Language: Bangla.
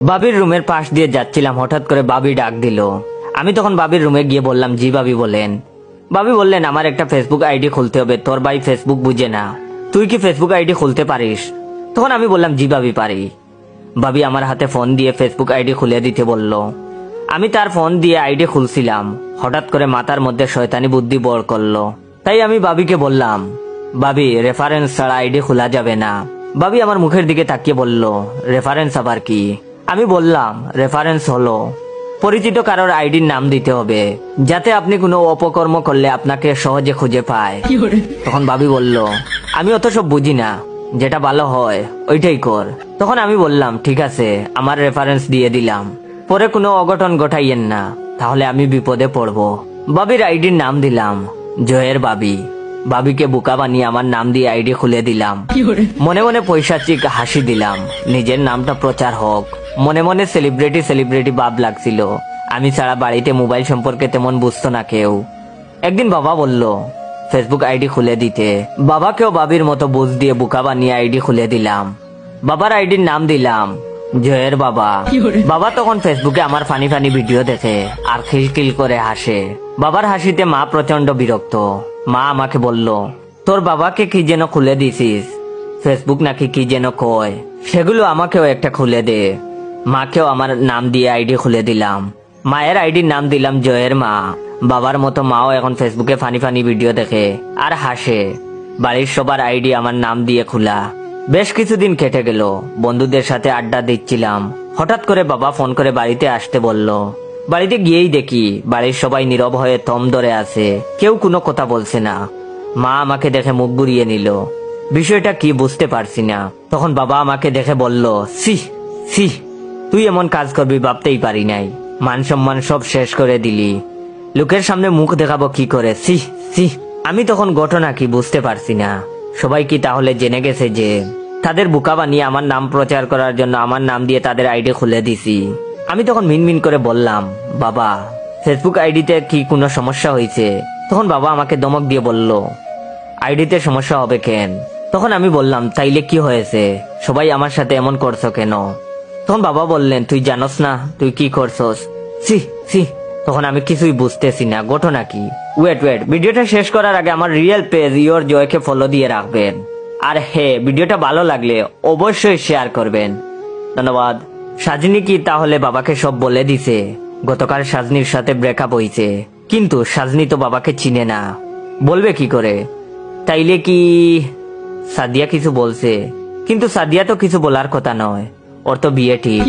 বাবির রুমের পাশ দিয়ে যাচ্ছিলাম, হঠাৎ করে বাবি ডাক দিল। আমি তখন বাবির রুমে গিয়ে বললাম, জি বাবি বলেন। বাবি বললেন, আমার একটা ফেসবুক আইডি খুলতে হবে, তোর ভাই ফেসবুক বুঝে না, তুই কি ফেসবুক আইডি খুলতে পারিস? তখন আমি বললাম, জি বাবি পারি। বাবি আমার হাতে ফোন দিয়ে ফেসবুক আইডি খুলে দিতে বলল। আমি তার ফোন দিয়ে আইডি খুলছিলাম, হঠাৎ করে মাথার মধ্যে শয়তানি বুদ্ধি বর করলো। তাই আমি বাবিকে বললাম, বাবি রেফারেন্স ছাড়া আইডি খোলা যাবে না। বাবি আমার মুখের দিকে তাকিয়ে বলল, রেফারেন্স আবার কি? আমি বললাম, রেফারেন্স হলো পরিচিত কারোর আইডির নাম দিতে হবে, যাতে আপনি কোনো অপকর্ম করলে আপনাকে সহজে খুঁজে পায়। তখন বাবি বলল, আমি অত সব বুঝি না, যেটা ভালো হয় ওইটাই কর। তখন আমি বললাম, ঠিক আছে, আমার রেফারেন্স দিয়ে দিলাম, পরে কোনো অঘটন ঘটাইয়েন না, তাহলে আমি বিপদে পড়বো। বাবির আইডির নাম দিলাম জয়ের বাবি। বাবিকে বোকা বানিয়ে আমার নাম দিয়ে আইডি খুলে দিলাম। মনে মনে পৈশাচিক হাসি দিলাম, নিজের নামটা প্রচার হোক। মনে মনে সেলিব্রিটি ভাব লাগছিল। আমি ছাড়া বাড়িতে মোবাইল সম্পর্কে তেমন বুঝতো না কেউ। একদিন বাবা বলল ফেসবুক আইডি খুলে দিতে। বাবাকেও বাবির মতো বুঝ দিয়ে বোকা বানিয়ে আইডি খুলে দিলাম। বাবার আইডির নাম দিলাম জয়ের বাবা। বাবা তখন ফেসবুকে আমার ফানি ফানি ভিডিও দেখে আর খিলখিল করে হাসে। বাবার হাসিতে মা প্রচন্ড বিরক্ত। মা আমাকে বলল, তোর বাবাকে কি যেন খুলে দিছিস, ফেসবুক নাকি কি যেন কয়, সেগুলো আমাকেও একটা খুলে দে। মাকেও আমার নাম দিয়ে আইডি খুলে দিলাম। মায়ের আইডির নাম দিলাম জয়ের মা। বাবার মতো মাও এখন ফেসবুকে ফানি ফানি ভিডিও দেখে আর হাসে। বাড়ির সবার আইডি আমার নাম দিয়ে খোলা। বেশ কিছুদিন কেটে গেল, বন্ধুদের সাথে আড্ডা দিচ্ছিলাম। হঠাৎ করে বাবা ফোন করে বাড়িতে আসতে বলল। বাড়িতে গিয়েই দেখি বাড়ির সবাই নীরব হয়ে থম ধরে আছে, কেউ কোনো কথা বলছে না। মা আমাকে দেখে মুখ ঘুরিয়ে নিল। বিষয়টা কি বুঝতে পারছি না। তখন বাবা আমাকে দেখে বলল, সি সি, তুই এমন কাজ করবি ভাবতেই পারি নাই, মান সম্মান সব শেষ করে দিলি, লোকের সামনে মুখ দেখাবো কি করে, সি সি। আমি তখন ঘটনা কি বুঝতে পারছি না। সবাই কি তাহলে জেনে গেছে যে তাদের বোকা বানিয়ে আমার নাম প্রচার করার জন্য আমার নাম দিয়ে তাদের আইডি খুলে দিছি? আমি তখন মিনমিন করে বললাম, বাবা ফেসবুক আইডিতে কি কোনো সমস্যা হয়েছে? তখন বাবা আমাকে ধমক দিয়ে বলল, আইডিতে সমস্যা হবে কেন? তখন আমি বললাম, তাইলে কি হয়েছে, সবাই আমার সাথে এমন করছো কেন? তখন বাবা বললেন, তুই জানোস না তুই কি করছস? সি সি। তখন আমি কিছুই বুঝতেছি না, ঘটনা কি? ওয়েট, ভিডিওটা শেষ করার আগে আমার রিয়েল পেজ ইওর জয়কে ফলো দিয়ে রাখবেন। আর হ্যাঁ, ভিডিওটা ভালো লাগলে অবশ্যই শেয়ার করবেন। ধন্যবাদ। সাজনি কি তাহলে বাবাকে সব বলে দিছে? গতকাল সাজনির সাথে ব্রেকআপ হয়েছে, কিন্তু সাজনি তো বাবাকে চিনে না, বলবে কি করে? তাইলে কি সাদিয়া কিছু বলছে? কিন্তু সাদিয়া তো কিছু বলার কথা নয়, ওর তো বিয়ে ঠিক।